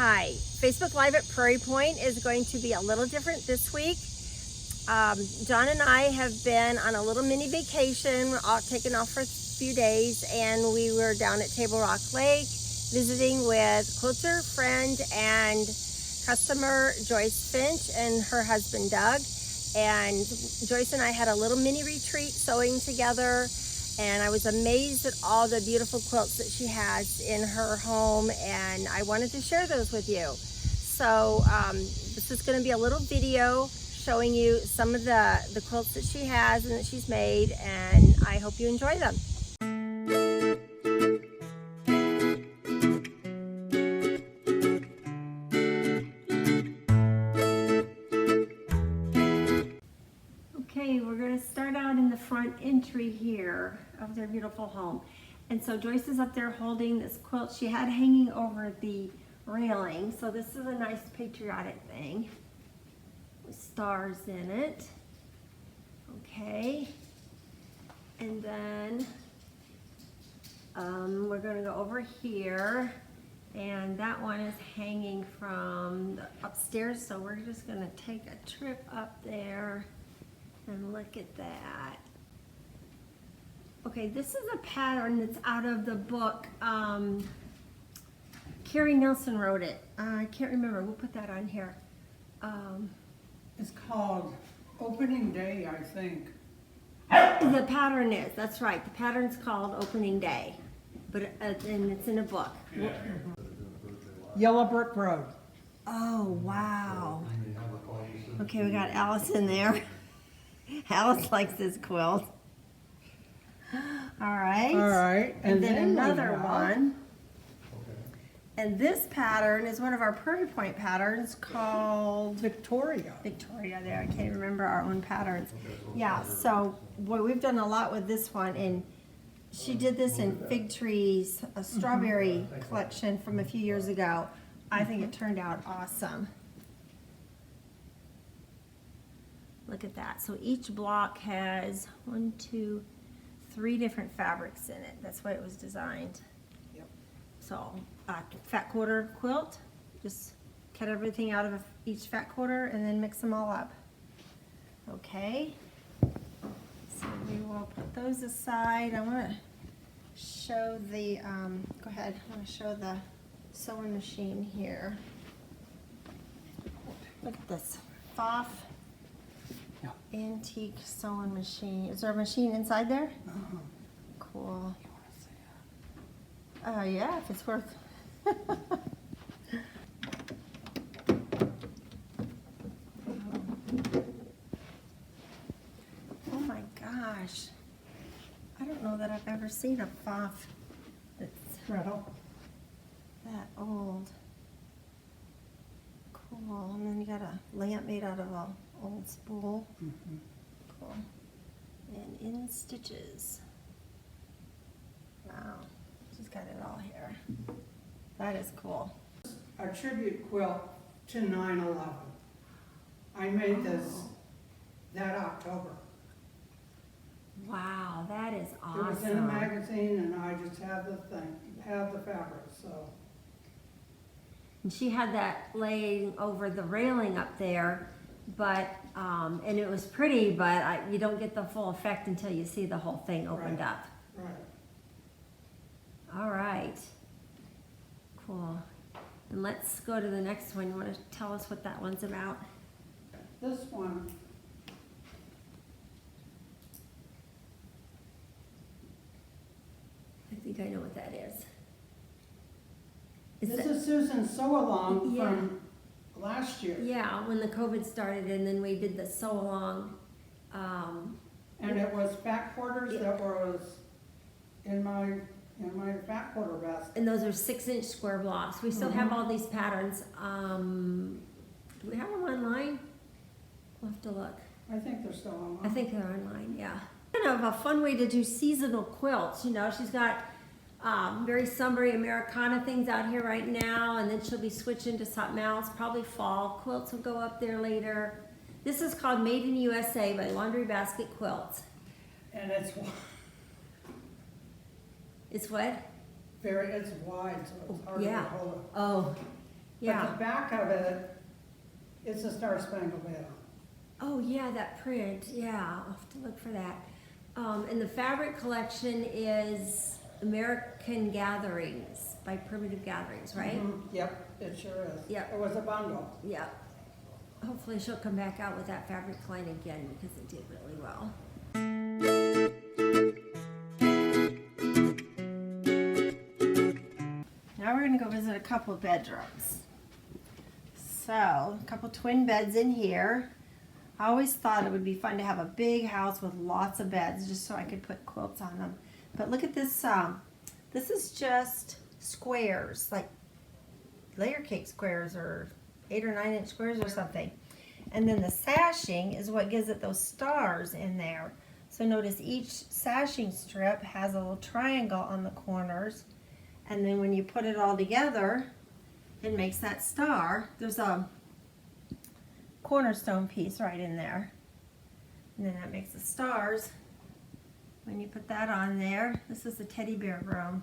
Hi, Facebook Live at Prairie Point is going to be a little different this week. John and I have been on a little mini vacation. We're all taken off for a few days, and we were down at Table Rock Lake visiting with quilter friend and customer Joyce Finch and her husband Doug. And Joyce and I had a little mini retreat sewing together, and I was amazed at all the beautiful quilts that she has in her home, and I wanted to share those with you. So this is going to be a little video showing you some of the quilts that she has and that she's made, and I hope you enjoy them. Okay, we're going to start out in the front entry here of their beautiful home. And so Joyce is up there holding this quilt she had hanging over the railing. So this is a nice patriotic thing with stars in it. Okay. And then we're going to go over here. And that one is hanging from the upstairs. So we're just going to take a trip up there. And look at that. Okay, this is a pattern that's out of the book. Carrie Nelson wrote it. I can't remember. We'll put that on here. It's called Opening Day, I think. The pattern is, that's right. The pattern's called Opening Day. But and it's in a book. Yellow Brick Road. Oh, wow. Okay, we got Alice in there. Alice likes this quilt. All right. All right. And then another one. And this pattern is one of our Prairie Point patterns called Victoria. Victoria there. I can't remember our own patterns. Yeah, so boy, we've done a lot with this one. And she did this in Fig Trees, a strawberry collection from a few years ago. I think it turned out awesome. Look at that. So each block has 1, 2, 3 different fabrics in it. That's why it was designed. Yep. So fat quarter quilt, just cut everything out of each fat quarter and then mix them all up. Okay. So we will put those aside. I want to show the, go ahead, I want to show the sewing machine here. Look at this. Foff. Yeah. Antique sewing machine. Is there a machine inside there? Cool. Yeah, if it's worth. Oh my gosh. I don't know that I've ever seen a Foff that's that old. Cool. And then you got a lamp made out of a old spool. Cool. And in stitches. Wow. She's got it all here. That is cool. A tribute quilt to 9/11. I made this that October. Wow, that is awesome. It was in a magazine, and I just have the fabric, so. And she had that laying over the railing up there, but and it was pretty, but you don't get the full effect until you see the whole thing opened up. Right. All right. Cool. And let's go to the next one. You want to tell us what that one's about? This one. I think I know what that is. This is Susan's sew-along from last year. Yeah, when the COVID started, and then we did the sew-along. And it was fat quarters that was in my fat quarter basket. And those are 6-inch square blocks. We still have all these patterns. Do we have them online? We'll have to look. I think they're still online. I think they're online, yeah. Kind of a fun way to do seasonal quilts. You know, she's got very summery Americana things out here right now, and then she'll be switching to something else. Probably fall quilts will go up there later. This is called Made in USA by Laundry Basket Quilts. And it's It's what? it's wide, so it's hard to hold. Oh, Yeah. But the back of it, it's a Star Spangled Banner. Oh yeah, that print. Yeah, I'll have to look for that. And the fabric collection is American Gatherings by Primitive Gatherings, right? Yep, it sure is. Yep. It was a bundle. Yeah. Hopefully she'll come back out with that fabric line again because it did really well. Now we're going to go visit a couple of bedrooms. So, a couple twin beds in here. I always thought it would be fun to have a big house with lots of beds just so I could put quilts on them. But look at this. This is just squares, like layer cake squares or 8 or 9 inch squares or something. And then the sashing is what gives it those stars in there. So notice each sashing strip has a little triangle on the corners. And then when you put it all together, it makes that star. There's a cornerstone piece right in there. And then that makes the stars. When you put that on there, this is the teddy bear room.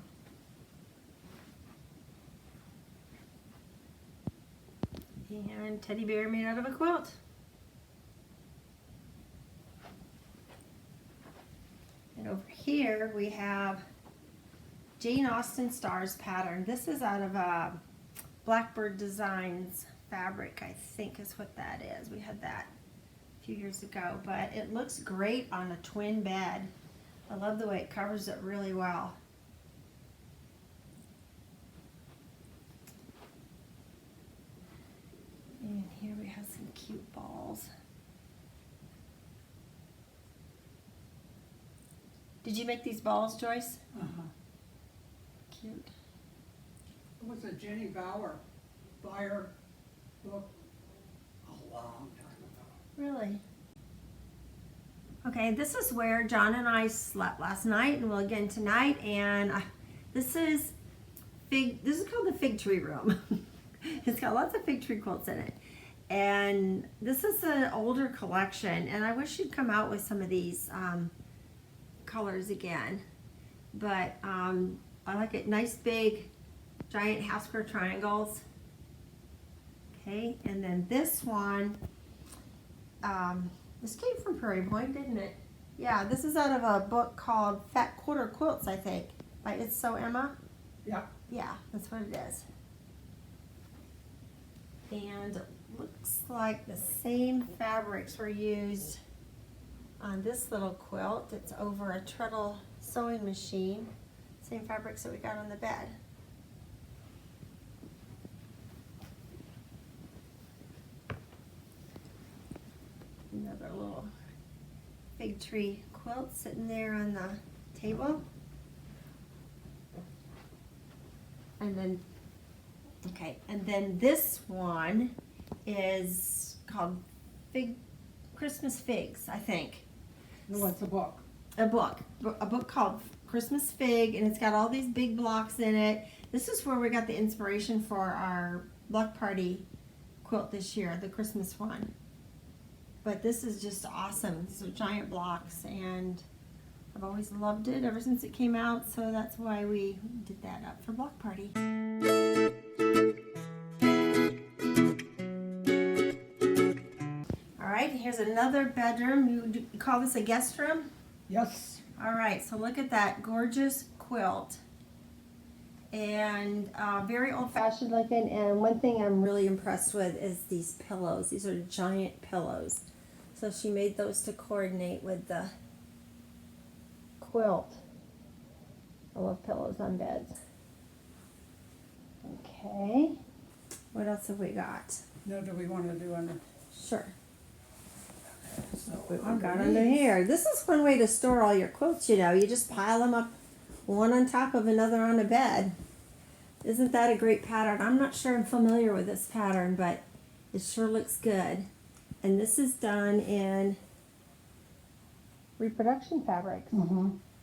And teddy bear made out of a quilt. And over here we have Jane Austen Stars pattern. This is out of Blackbird Designs fabric, I think is what that is. We had that a few years ago, but it looks great on a twin bed. I love the way it covers it really well. And here we have some cute balls. Did you make these balls, Joyce? Cute. It was a Jenny Bauer flyer book a long time ago. Really? Okay, this is where John and I slept last night, and we'll again tonight. And this is called the fig tree room. It's got lots of fig tree quilts in it. And this is an older collection, and I wish you'd come out with some of these colors again. But I like it. Nice big giant half square triangles. Okay, and then this one, this came from Prairie Point, didn't it? Yeah, this is out of a book called Fat Quarter Quilts, I think, by It's So Emma. Yeah. Yeah, that's what it is. And it looks like the same fabrics were used on this little quilt. It's over a treadle sewing machine. Same fabrics that we got on the bed. Another little fig tree quilt sitting there on the table. And then, okay, and then this one is called Christmas Figs, I think. What's the book? A book called Christmas Fig, and it's got all these big blocks in it. This is where we got the inspiration for our block party quilt this year, the Christmas one. But this is just awesome. These are giant blocks, and I've always loved it ever since it came out, so that's why we did that up for block party. All right, here's another bedroom. You call this a guest room? Yes. All right, so look at that gorgeous quilt. And very old-fashioned looking, and one thing I'm really impressed with is these pillows. These are giant pillows. So she made those to coordinate with the quilt. I love pillows on beds. Okay, what else have we got? Now, do we want to do under? Sure. So What we got under here. This is one way to store all your quilts, you know. You just pile them up one on top of another on a bed. Isn't that a great pattern? I'm not sure I'm familiar with this pattern, but it sure looks good. And this is done in reproduction fabrics.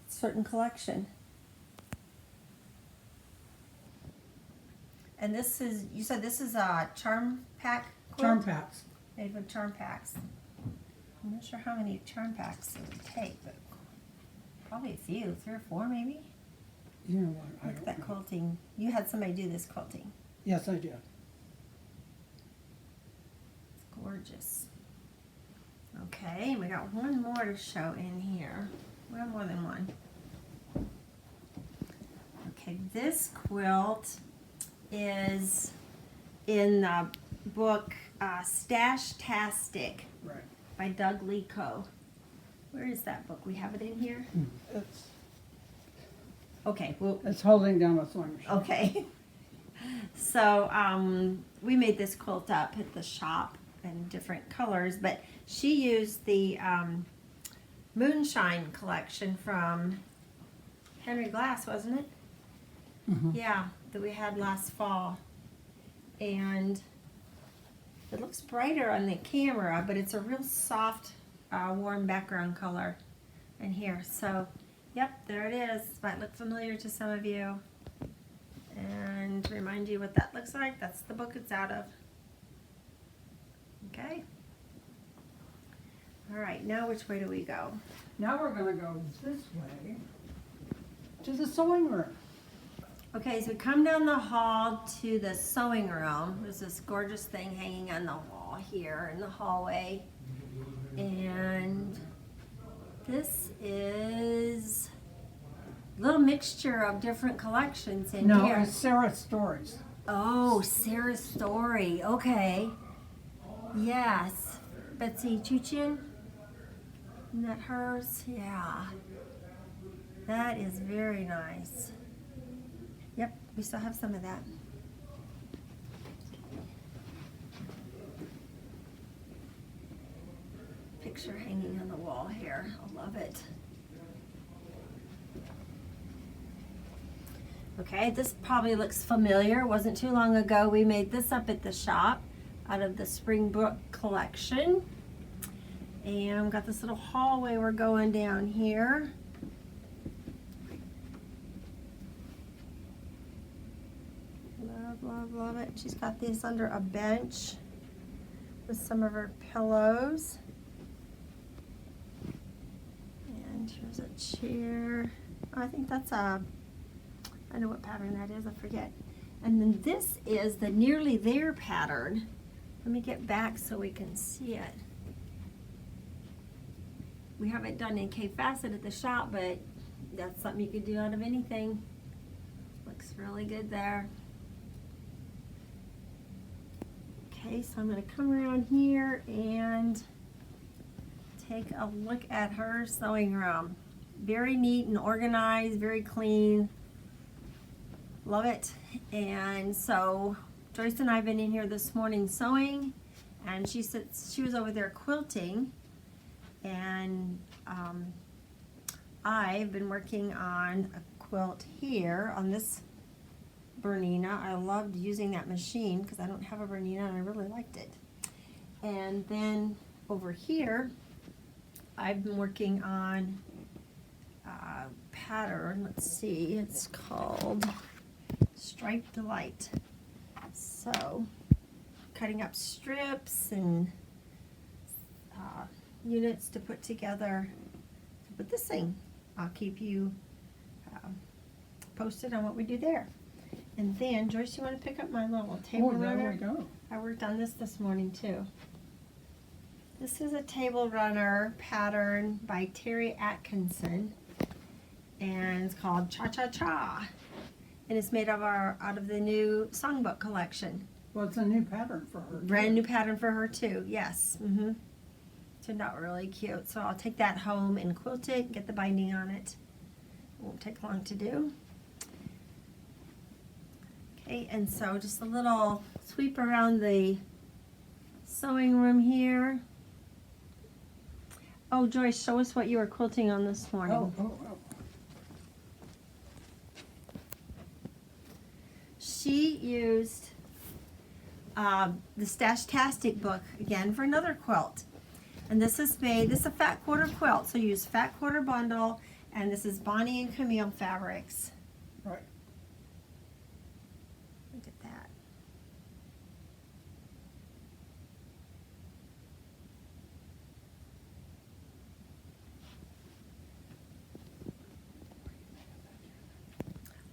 Certain collection. And this is, you said this is a charm pack quilt? Charm packs. Made with charm packs. I'm not sure how many charm packs it would take, but probably a few, 3 or 4 maybe. You know what? I Look at don't that know. quilting. You had somebody do this quilting. Yes, I did. gorgeous. Okay, we got one more to show in here. We have more than one. Okay, this quilt is in the book Stash-tastic Right. by Doug Lico. Where is that book? We have it in here? Okay, well, It's holding down a sewing machine. okay. So we made this quilt up at the shop in different colors, but she used the Moonshine collection from Henry Glass, wasn't it? Mhm. Yeah, that we had last fall. And it looks brighter on the camera, but it's a real soft, warm background color in here. So, yep, there it is. Might look familiar to some of you. And to remind you what that looks like, that's the book it's out of. Okay. All right, now which way do we go? Now we're gonna go this way to the sewing room. Okay, so we come down the hall to the sewing room. There's this gorgeous thing hanging on the wall here in the hallway. And this is a little mixture of different collections in No, here. it's Sarah's Stories. Oh, Sarah's Story. Okay. Yes. Betsy Chuchin. Isn't that hers? Yeah. That is very nice. Yep, we still have some of that. Picture hanging on the wall here. I love it. Okay, this probably looks familiar. Wasn't too long ago we made this up at the shop out of the Springbrook collection. And I've got this little hallway we're going down here. Love it. She's got these under a bench with some of her pillows. And here's a chair. Oh, I think that's I know what pattern that is, I forget. And then this is the Nearly There pattern. Let me get back so we can see it. We have it done in K-Facet at the shop, but that's something you could do out of anything. Looks really good there. Okay, so I'm going to come around here and take a look at her sewing room. Very neat and organized, very clean. Love it. And so Joyce and I have been in here this morning sewing, and she was over there quilting, and I've been working on a quilt here on this Bernina. I loved using that machine because I don't have a Bernina and I really liked it. And then over here I've been working on a pattern. Let's see, it's called Striped Delight. So cutting up strips and units to put together with this thing. I'll keep you posted on what we do there. And then, Joyce, you want to pick up my little table runner? There we go. I worked on this morning too. This is a table runner pattern by Terry Atkinson, and it's called Cha Cha Cha, and it's made out of the new songbook collection. Well, it's a new pattern for her. Brand new pattern for her too. Yes. Turned out really cute. So I'll take that home and quilt it, get the binding on it. Won't take long to do. Okay, and so just a little sweep around the sewing room here. Oh, Joyce, show us what you were quilting on this morning. Oh. She used the Stash-tastic book again for another quilt. And this is a fat quarter quilt, so you use fat quarter bundle, and this is Bonnie and Camille fabrics. Right. Look at that.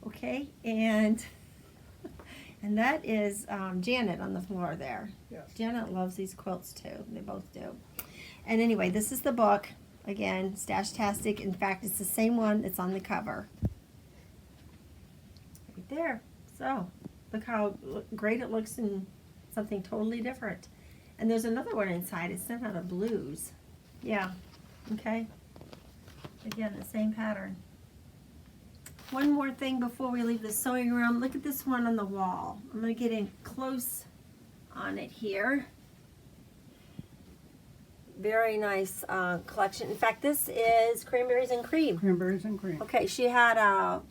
Okay, and And that is Janet on the floor there. Yes. Janet loves these quilts too. They both do. And anyway, this is the book. Again, Stash-tastic. In fact, it's the same one that's on the cover. Right there. So, look how great it looks in something totally different. And there's another one inside. It's sent out of blues. Yeah. Okay. Again, the same pattern. One more thing before we leave the sewing room. Look at this one on the wall. I'm going to get in close on it here. Very nice collection. In fact, this is cranberries and cream. Cranberries and cream. Okay, she had a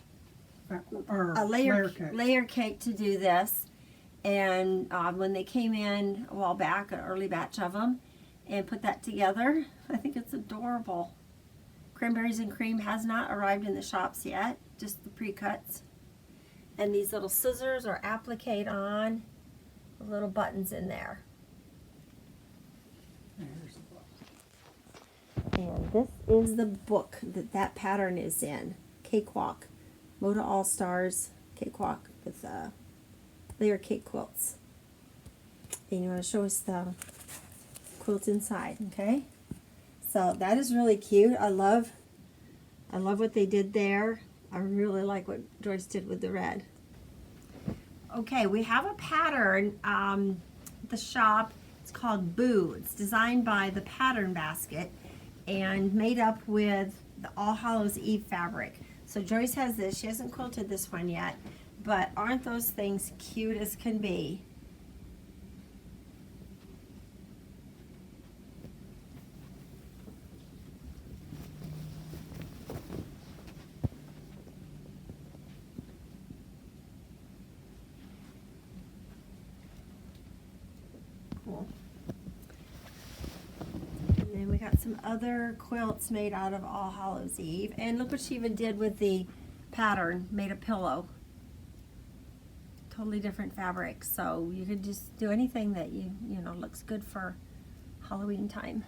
Layer layer cake to do this. And when they came in a while back, an early batch of them, and put that together, I think it's adorable. Cranberries and cream has not arrived in the shops yet, just the pre-cuts. And these little scissors are applique on with little buttons in there. There's the book. And this is the book that pattern is in. Cakewalk. Moda All-Stars Cakewalk with layer cake quilts. And you want to show us the quilt inside, okay? So that is really cute. I love what they did there. I really like what Joyce did with the red. Okay, we have a pattern at the shop. It's called Boo. It's designed by the Pattern Basket and made up with the All Hallows Eve fabric. So Joyce has this. She hasn't quilted this one yet, but aren't those things cute as can be? Cool. And then we got some other quilts made out of All Hallows Eve. And look what she even did with the pattern, made a pillow. Totally different fabric. So you could just do anything that you know looks good for Halloween time.